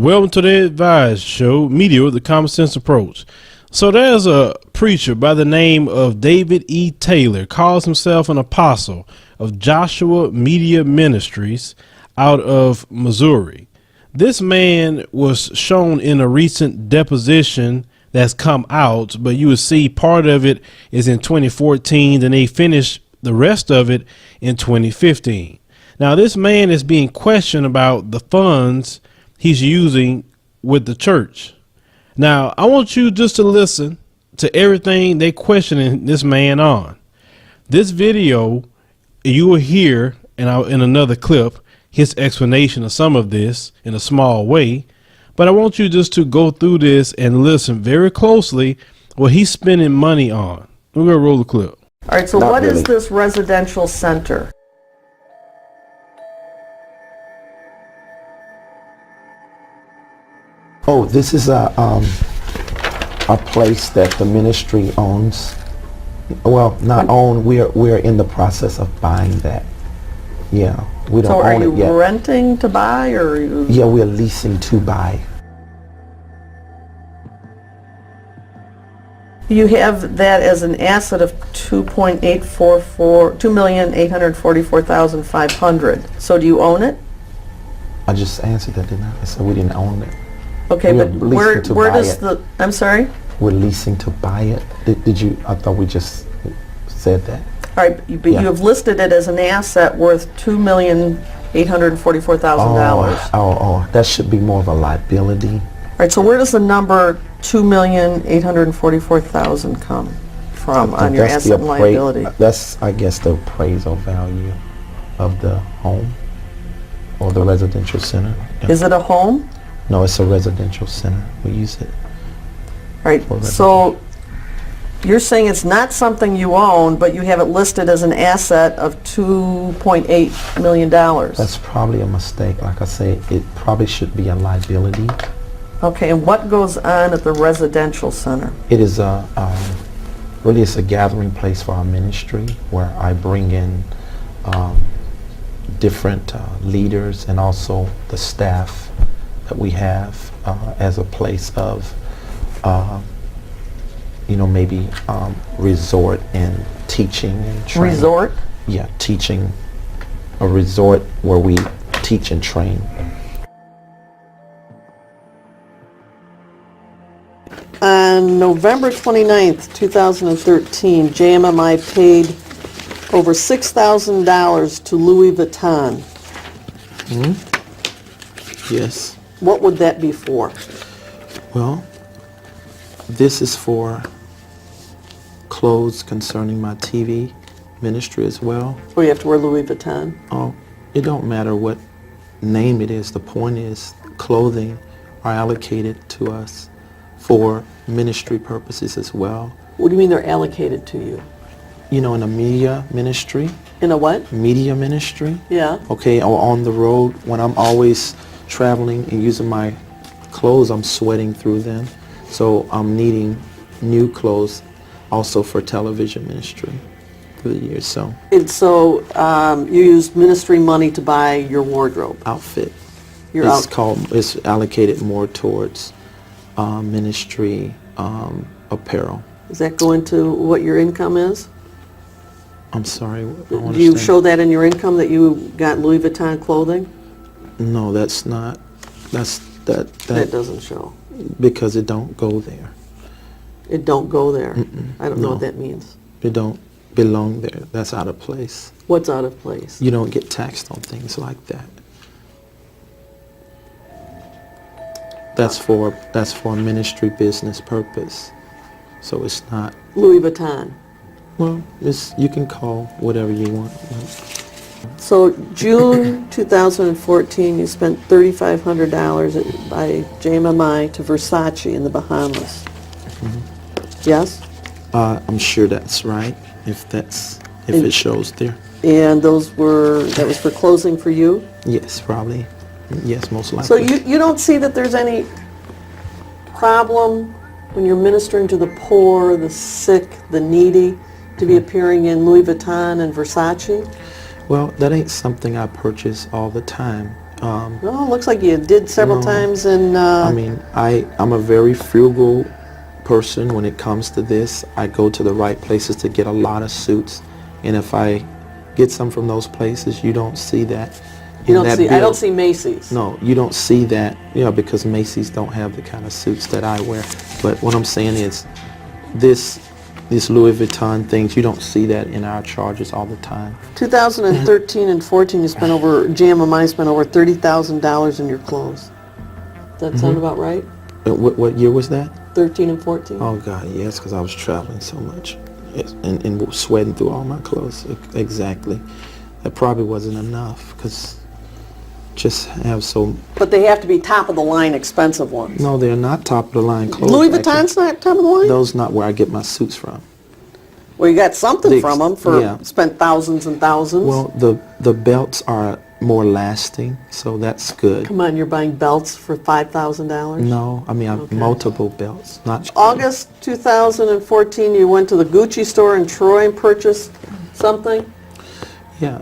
Welcome to the Advised Show, media with the common sense approach. So there's a preacher by the name of David E. Taylor, calls himself an apostle of Joshua Media Ministries out of Missouri. This man was shown in a recent deposition that's come out, but you will see part of it is in 2014, and they finished the rest of it in 2015. Now, this man is being questioned about the funds he's using with the church. Now, I want you just to listen to everything they're questioning this man on. This video, you will hear in another clip his explanation of some of this in a small way. But I want you just to go through this and listen very closely what he's spending money on. We're going to roll the clip. All right, so what is this residential center? Oh, this is a place that the ministry owns. Well, not own. We're in the process of buying that. Yeah, we don't own it yet. So are you renting to buy, or are you? Yeah, we're leasing to buy. You have that as an asset of $2,844,500. So do you own it? I just answered that, didn't I? I said we didn't own it. Okay, We're but leasing where to buy does it. the? I'm sorry. We're leasing to buy it. Did you? I thought we just said that. All right, but Yeah. you have listed it as an asset worth $2,844,000. Oh, that should be more of a liability. All right, so where does the number $2,844,000 come from on your That's the asset and liability? That's, I guess, the appraisal value of the home or the residential center. Yeah. Is it a home? No, it's a residential center. We use it. All right, so you're saying it's not something you own, but you have it listed as an asset of $2.8 million. That's probably a mistake. Like I say, it probably should be a liability. Okay, and what goes on at the residential center? It is really it's a gathering place for our ministry where I bring in different leaders and also the staff that we have as a place of maybe resort and teaching and training. Resort? Yeah, teaching. A resort where we teach and train. On November 29th, 2013, JMMI paid over $6,000 to Louis Vuitton. Yes. What would that be for? Well, this is for clothes concerning my TV ministry as well. Or you have to wear Louis Vuitton? Oh, it don't matter what name it is. The point is clothing are allocated to us for ministry purposes as well. What do you mean they're allocated to you? You know, in a media ministry. In a what? Media ministry. Yeah. Okay, or on the road when I'm always traveling and using my clothes, I'm sweating through them. So I'm needing new clothes also for television ministry through the years. So. And so you use ministry money to buy your wardrobe? Outfit. It's it's allocated more towards ministry apparel. Does that go into what your income is? I'm sorry. Do you show that in your income that you got Louis Vuitton clothing? No, that's not. That doesn't show. Because it don't go there. It don't go there. I don't know No. what that means. It don't belong there. That's out of place. What's out of place? You don't get taxed on things like that. That's for ministry business purpose. So it's not. Louis Vuitton. Well, you can call whatever you want. So June 2014, you spent $3,500 by JMMI to Versace in the Bahamas. Yes? I'm sure that's right. If it shows there. And that was for clothing for you? Yes, probably. Yes, most likely. So you don't see that there's any problem when you're ministering to the poor, the sick, the needy, to be appearing in Louis Vuitton and Versace? Well, that ain't something I purchase all the time. Well, it looks like you did several No. times in, I mean, I'm a very frugal person when it comes to this. I go to the right places to get a lot of suits, and if I get some from those places, you don't see that. you in don't that see, I bill. don't see Macy's. No, you don't see that, because Macy's don't have the kind of suits that I wear. But what I'm saying is, this Louis Vuitton things, you don't see that in our charges all the time. 2013 and 14, you spent over, GMMI spent over $30,000 in your clothes. Does that sound about right? What year was that? 13 and 14? Oh God, yes, because I was traveling so much, yes, and sweating through all my clothes. Exactly. That probably wasn't enough, because just have so. But they have to be top-of-the-line expensive ones. No, they're not top of the line clothes. Louis actually. Vuitton's not top of the line? Those not where I get my suits from. Well, you got something They- from them for, yeah. spent thousands and thousands. Well, the belts are more lasting, so that's good. Come on, you're buying belts for $5,000? No, I mean I've multiple belts, not. August 2014, you went to the Gucci store in Troy and purchased something? Yeah,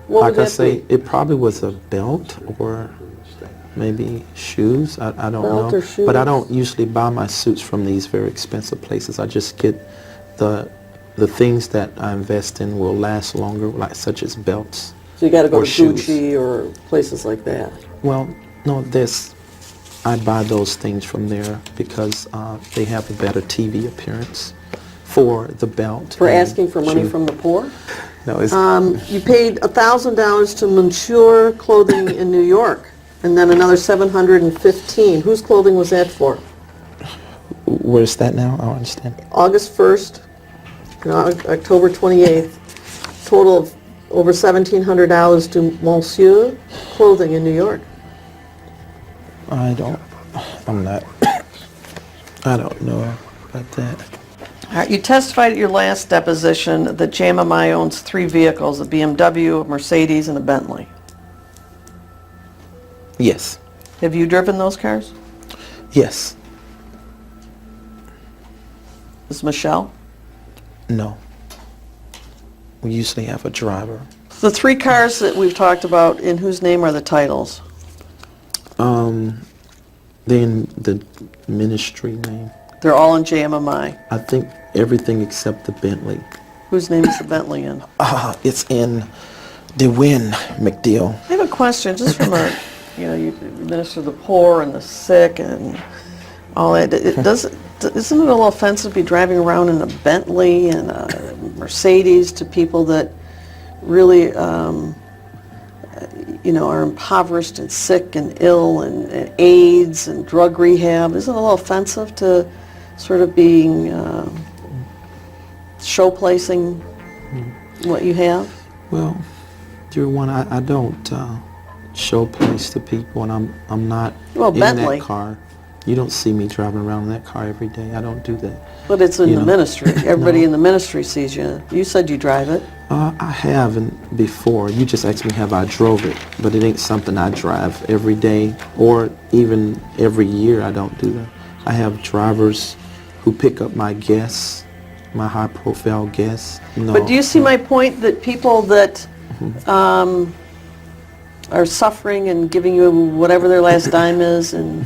What like would I that say, be? it probably was a belt or maybe shoes. I don't Belt know. or shoes? But I don't usually buy my suits from these very expensive places. I just get the things that I invest in will last longer, like such as belts. So you got to go Or to shoes. Gucci or places like that. Well, no, I buy those things from there because they have a better TV appearance for the belt. For and asking for money shoe. from the poor? No, it's, You paid $1,000 to Monsieur Clothing in New York, and then another $715. Whose clothing was that for? where's that now? I don't understand. August 1st, October 28th, total of over $1,700 to Monsieur Clothing in New York. I don't know about that. All right, you testified at your last deposition that JMMI owns 3 vehicles, a BMW, a Mercedes, and a Bentley. Yes. Have you driven those cars? Yes. Is Michelle? No. We usually have a driver. The 3 cars that we've talked about, in whose name are the titles? Then the ministry name. They're all in JMMI. I think everything except the Bentley. Whose name is the Bentley in? It's in DeWin McDill. I have a question, just from a, you minister to the poor and the sick and all that. Isn't it a little offensive to be driving around in a Bentley and a Mercedes to people that really, are impoverished and sick and ill and AIDS and drug rehab? Isn't it a little offensive to sort of being show-placing what you have? Well, dear one, I don't show place to people, and I'm not Well, in Bentley. that car. You don't see me driving around in that car every day. I don't do that. But it's in You the know. ministry. Everybody No. in the ministry sees you. You said you drive it. I haven't before. You just asked me have I drove it, but it ain't something I drive every day or even every year. I don't do that. I have drivers who pick up my guests, my high-profile guests. No. But do you see my point that people that are suffering and giving you whatever their last dime is and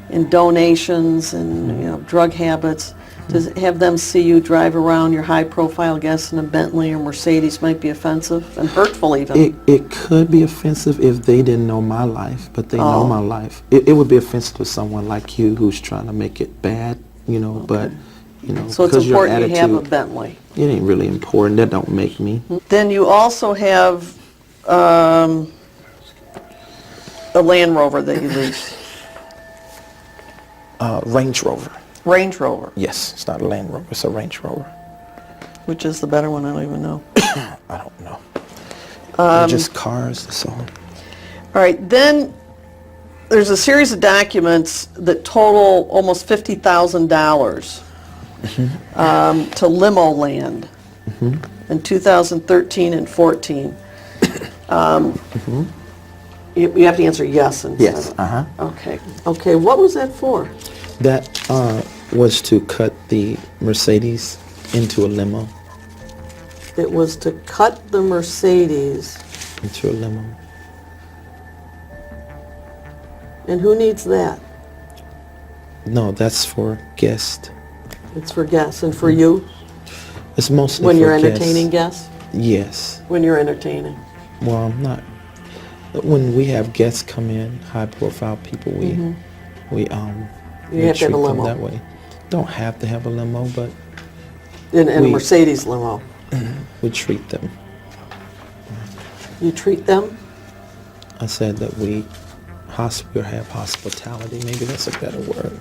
in donations and drug habits, to have them see you drive around your high-profile guests in a Bentley or Mercedes might be offensive and hurtful even. It could be offensive if they didn't know my life, but they know my life. It would be offensive to someone like you who's trying to make it bad, but, So it's because your important you have a attitude, Bentley. it ain't really important. That don't make me. Then you also have a Land Rover that you lease. Range Rover. Range Rover. Yes, it's not a Land Rover. It's a Range Rover. Which is the better one? I don't even know. I don't know. They're just cars, that's all. All right, then there's a series of documents that total almost $50,000 to Limo Land in 2013 and 14. You have to answer yes instead Yes, of- Okay. Okay, what was that for? That was to cut the Mercedes into a limo. It was to cut the Mercedes Into a limo. And who needs that? No, that's for guests. It's for guests. And for you? It's mostly When for you're guests. entertaining guests? Yes. When you're entertaining. Well, I'm not. When we have guests come in, high-profile people, we You we have to have a treat them limo. that way. Don't have to have a limo, but In a We- Mercedes limo. we treat them. You treat them? I said that we have hospitality. Maybe that's a better word.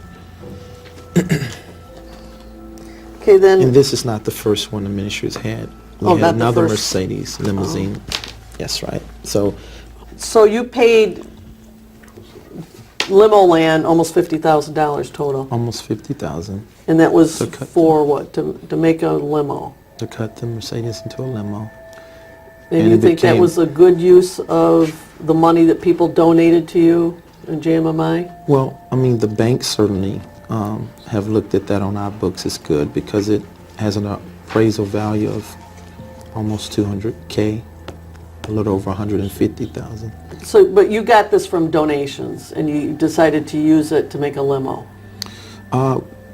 Okay, then. And this is not the first one the ministry has had. We Oh, had not the another first. Mercedes limousine. Yes, right. So So you paid Limo Land almost $50,000 total. almost 50,000 And that was To cut for what? To make a limo? to cut the Mercedes into a limo. And And you it think that became- was a good use of the money that people donated to you in JMMI? Well, I mean, the banks certainly have looked at that on our books as good because it has an appraisal value of almost 200K, a little over 150,000. So, but you got this from donations and you decided to use it to make a limo?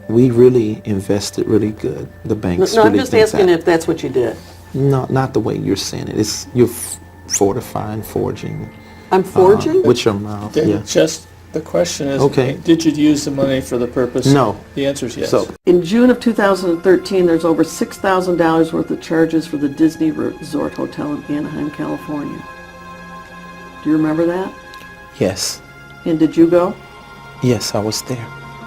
We really invested really good. The banks No, I'm really just think asking that. if that's what you did. No, not the way you're saying it. It's you're fortifying, forging. I'm forging? With your mouth, Then yeah. just, the question is, Okay. did you use the money for the purpose? No. The answer is yes. So, In June of 2013, there's over $6,000 worth of charges for the Disney Resort Hotel in Anaheim, California. Do you remember that? yes. And did you go? Yes, I was there.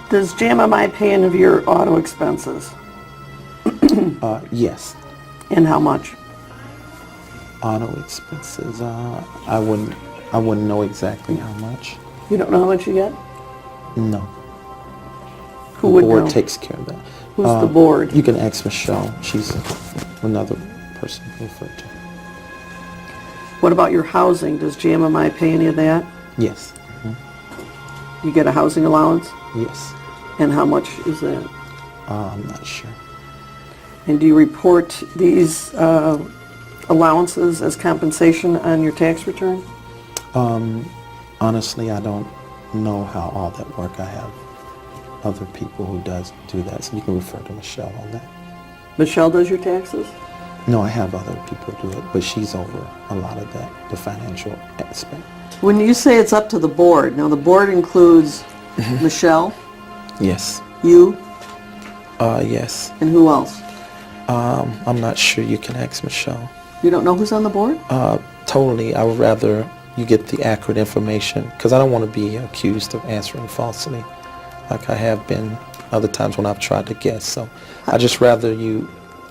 Does JMMI pay any of your auto expenses? Yes. And how much? Auto expenses, I wouldn't know exactly how much. You don't know how much you get? No. Who The would board know? takes care of that. Who's the board? You can ask Michelle. She's another person to refer to. What about your housing? Does JMMI pay any of that? Yes. You get a housing allowance? Yes. And how much is that? I'm not sure. And do you report these allowances as compensation on your tax return? Honestly, I don't know how all that work. I have other people who do that, so you can refer to Michelle on that. Michelle does your taxes? No, I have other people do it, but she's over a lot of that, the financial aspect. When you say it's up to the board, now the board includes Michelle, Yes. you, Yes. and who else? I'm not sure. You can ask Michelle. You don't know who's on the board? Totally. I would rather you get the accurate information because I don't want to be accused of answering falsely like I have been other times when I've tried to guess. So I just rather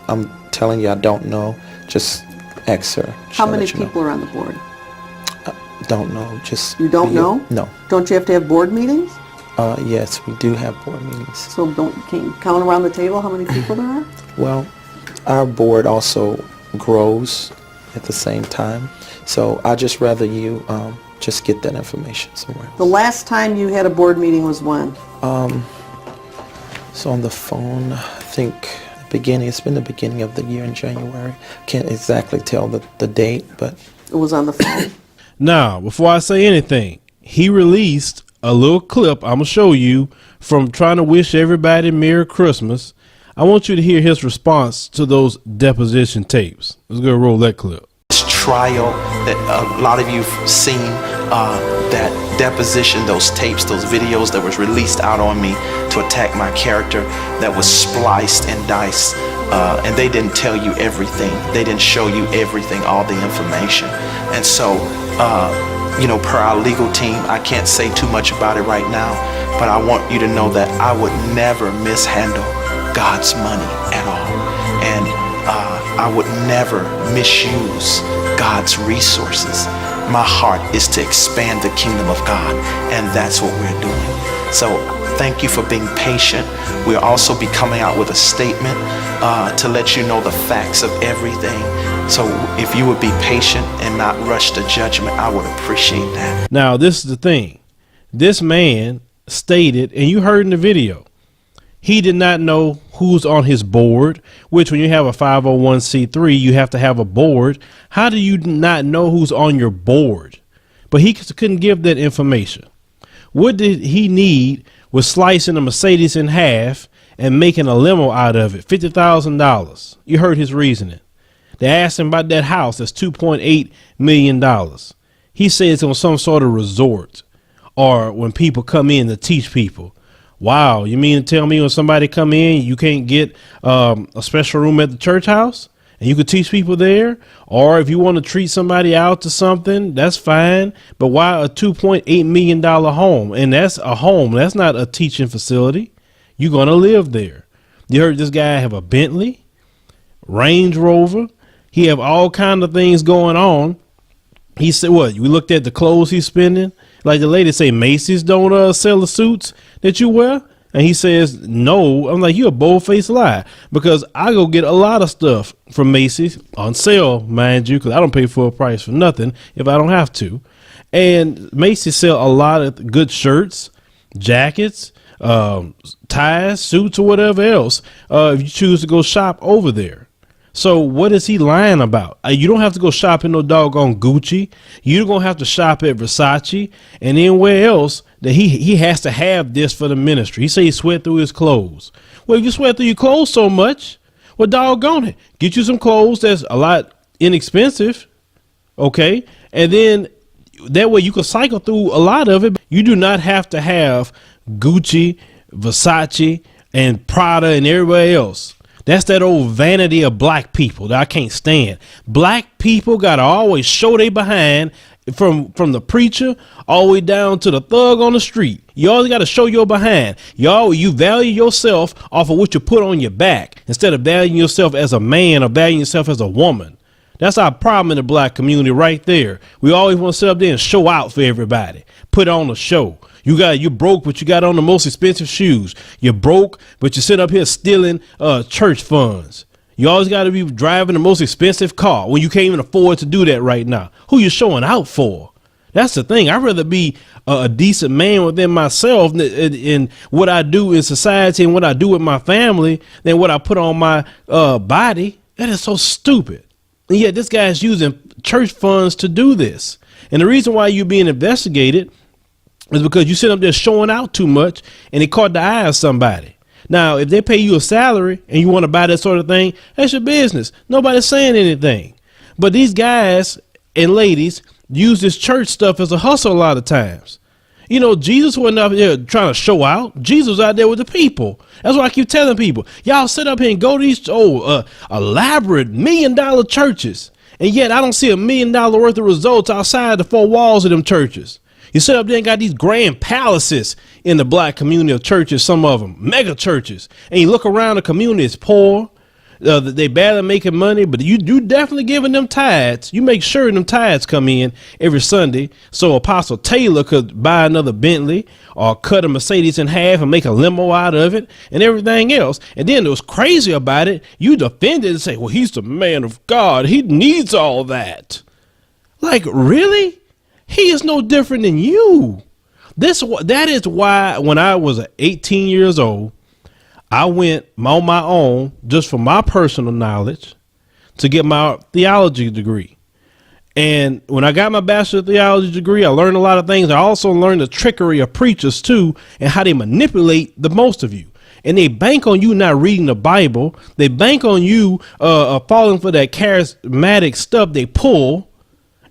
I'm telling you I don't know, just ask her. How She'll many let you know. people are on the board? Don't know. Just You don't know? No. Don't you have to have board meetings? Yes, we do have board meetings. So can't you count around the table how many people there are? Well, our board also grows at the same time. So I just rather you just get that information somewhere else. The last time you had a board meeting was when? So on the phone, I think it's been the beginning of the year in January. Can't exactly tell the date, but It was on the phone. Now, before I say anything, he released a little clip I'm going to show you from trying to wish everybody Merry Christmas. I want you to hear his response to those deposition tapes. Let's go roll that clip. this trial that a lot of you've seen, that deposition, those tapes, those videos that was released out on me to attack my character, that was spliced and diced, and they didn't tell you everything. They didn't show you everything, all the information. And so, per our legal team, I can't say too much about it right now, but I want you to know that I would never mishandle God's money at all. And I would never misuse God's resources. My heart is to expand the kingdom of God, and that's what we're doing. So thank you for being patient. We'll also be coming out with a statement to let you know the facts of everything. So if you would be patient and not rush to judgment, I would appreciate that. Now, this is the thing. This man stated, and you heard in the video, he did not know who's on his board, which when you have a 501c3, you have to have a board. How do you not know who's on your board? But he couldn't give that information. What did he need with slicing a Mercedes in half and making a limo out of it? $50,000. You heard his reasoning. They asked him about that house that's $2.8 million. He said it's on some sort of resort, or when people come in to teach people. Wow, you mean to tell me when somebody come in, you can't get a special room at the church house and you could teach people there? Or if you want to treat somebody out to something, that's fine. But why a $2.8 million home? And that's a home. That's not a teaching facility. You're going to live there. You heard this guy have a Bentley, Range Rover. He have all kind of things going on. He said, what? We looked at the clothes he's spending. Like the lady say, Macy's don't sell the suits that you wear. And he says, no. I'm like, you're a bold-faced lie, because I go get a lot of stuff from Macy's on sale, mind you, because I don't pay full price for nothing if I don't have to. And Macy's sell a lot of good shirts, jackets, ties, suits, or whatever else, if you choose to go shop over there. So what is he lying about? You don't have to go shop in no doggone Gucci. You're going to have to shop at Versace and anywhere else that he has to have this for the ministry. He said he sweat through his clothes. Well, if you sweat through your clothes so much, well, doggone it. Get you some clothes that's a lot inexpensive. Okay. And then that way you can cycle through a lot of it. You do not have to have Gucci, Versace, and Prada and everybody else. That's that old vanity of black people that I can't stand. Black people got to always show they behind, from the preacher all the way down to the thug on the street. You always got to show your behind. You value yourself off of what you put on your back instead of valuing yourself as a man or valuing yourself as a woman. That's our problem in the black community right there. We always want to sit up there and show out for everybody. Put on a show. You're broke, but you got on the most expensive shoes. You're broke, but you sit up here stealing church funds. You always got to be driving the most expensive car when you can't even afford to do that right now. Who you showing out for? That's the thing. I'd rather be a decent man within myself in what I do in society and what I do with my family than what I put on my body. That is so stupid. And yet this guy is using church funds to do this. And the reason why you're being investigated is because you sit up there showing out too much and it caught the eye of somebody. Now, if they pay you a salary and you want to buy that sort of thing, that's your business. Nobody's saying anything. But these guys and ladies use this church stuff as a hustle a lot of times. You know, Jesus wasn't out there trying to show out. Jesus was out there with the people. That's what I keep telling people. Y'all sit up here and go to these elaborate $1 million churches. And yet I don't see $1 million worth of results outside the four walls of them churches. You sit up there and got these grand palaces in the black community of churches, some of them mega churches. And you look around, the community is poor. They barely making money, but you definitely giving them tithes. You make sure them tithes come in every Sunday so Apostle Taylor could buy another Bentley or cut a Mercedes in half and make a limo out of it and everything else. And then it was crazy about it. You defended and say, well, he's the man of God. He needs all that. Like, really? He is no different than you. That is why when I was 18 years old, I went on my own, just for my personal knowledge, to get my theology degree. And when I got my bachelor of theology degree, I learned a lot of things. I also learned the trickery of preachers too, and how they manipulate the most of you. And they bank on you not reading the Bible. They bank on you falling for that charismatic stuff they pull.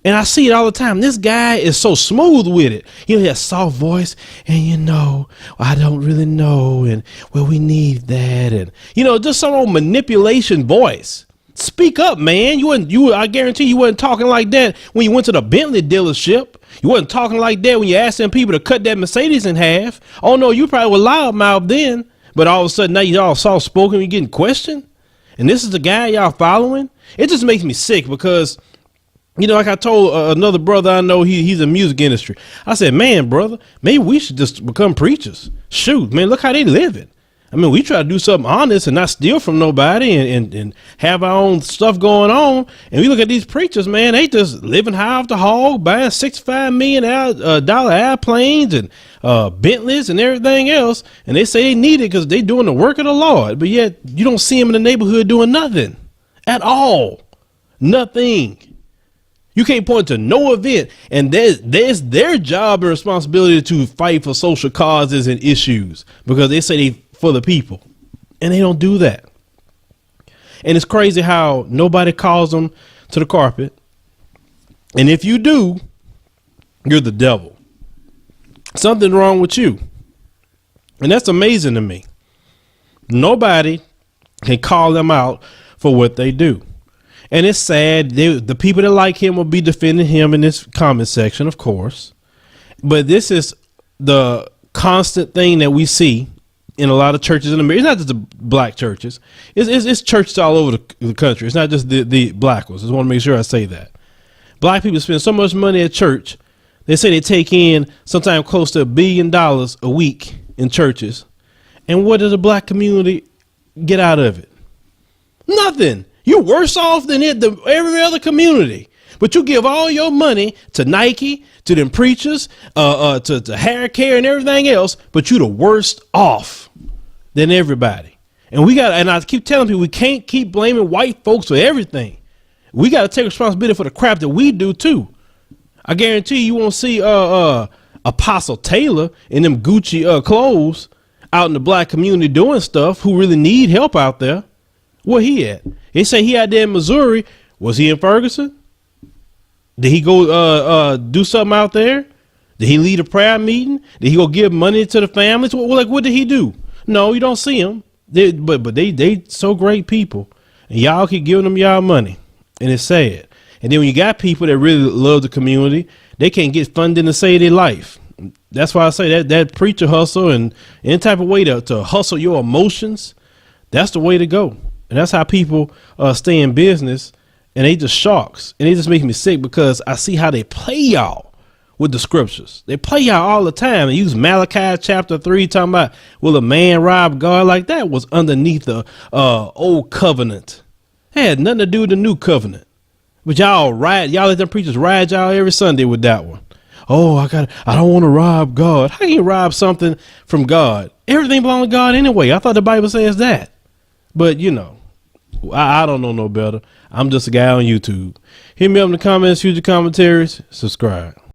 And I see it all the time. This guy is so smooth with it. He has soft voice, and I don't really know, and well, we need that, and just some old manipulation voice. Speak up, man. I guarantee you wasn't talking like that when you went to the Bentley dealership. You wasn't talking like that when you asked them people to cut that Mercedes in half. Oh no, you probably were loudmouth then, but all of a sudden now you all soft spoken, you getting questioned, and this is the guy y'all following. It just makes me sick because. Like I told another brother I know, he's in the music industry. I said, man, brother, maybe we should just become preachers. Shoot, man, look how they living. I mean, we try to do something honest and not steal from nobody and have our own stuff going on. And we look at these preachers, man, they just living high off the hog, buying $65 million airplanes and Bentleys and everything else. And they say they need it because they doing the work of the Lord. But yet you don't see them in the neighborhood doing nothing at all. Nothing. You can't point to no event, and there's their job and responsibility to fight for social causes and issues because they say they for the people, and they don't do that. And it's crazy how nobody calls them to the carpet, and if you do, you're the devil. Something wrong with you, and that's amazing to me. Nobody can call them out for what they do. And it's sad. The people that like him will be defending him in this comment section, of course. But this is the constant thing that we see in a lot of churches in America. It's not just the black churches. It's churches all over the country. It's not just the black ones. I just want to make sure I say that. Black people spend so much money at church. They say they take in sometimes close to $1 billion a week in churches. And what does the black community get out of it? Nothing. You're worse off than every other community. But you give all your money to Nike, to them preachers, to hair care and everything else, but you're the worst off than everybody. And I keep telling people, we can't keep blaming white folks for everything. We got to take responsibility for the crap that we do too. I guarantee you won't see Apostle Taylor in them Gucci clothes out in the black community doing stuff who really need help out there. Where he at? They say he out there in Missouri. Was he in Ferguson? Did he go do something out there? Did he lead a prayer meeting? Did he go give money to the families? What did he do? No, you don't see him. But they so great people, and y'all keep giving them y'all money, and it's sad. And then when you got people that really love the community, they can't get funding to save their life. That's why I say that preacher hustle and any type of way to hustle your emotions, that's the way to go. And that's how people stay in business, and they just sharks. And it just makes me sick because I see how they play y'all with the scriptures. They play y'all all the time. They use Malachi chapter 3 talking about, will a man rob God? Like that was underneath the old covenant. It had nothing to do with the new covenant. But y'all let them preachers ride y'all every Sunday with that one. Oh, I don't want to rob God. How can you rob something from God? Everything belongs to God anyway. I thought the Bible says that. But you know, I don't know no better. I'm just a guy on YouTube. Hit me up in the comments, future commentaries, subscribe.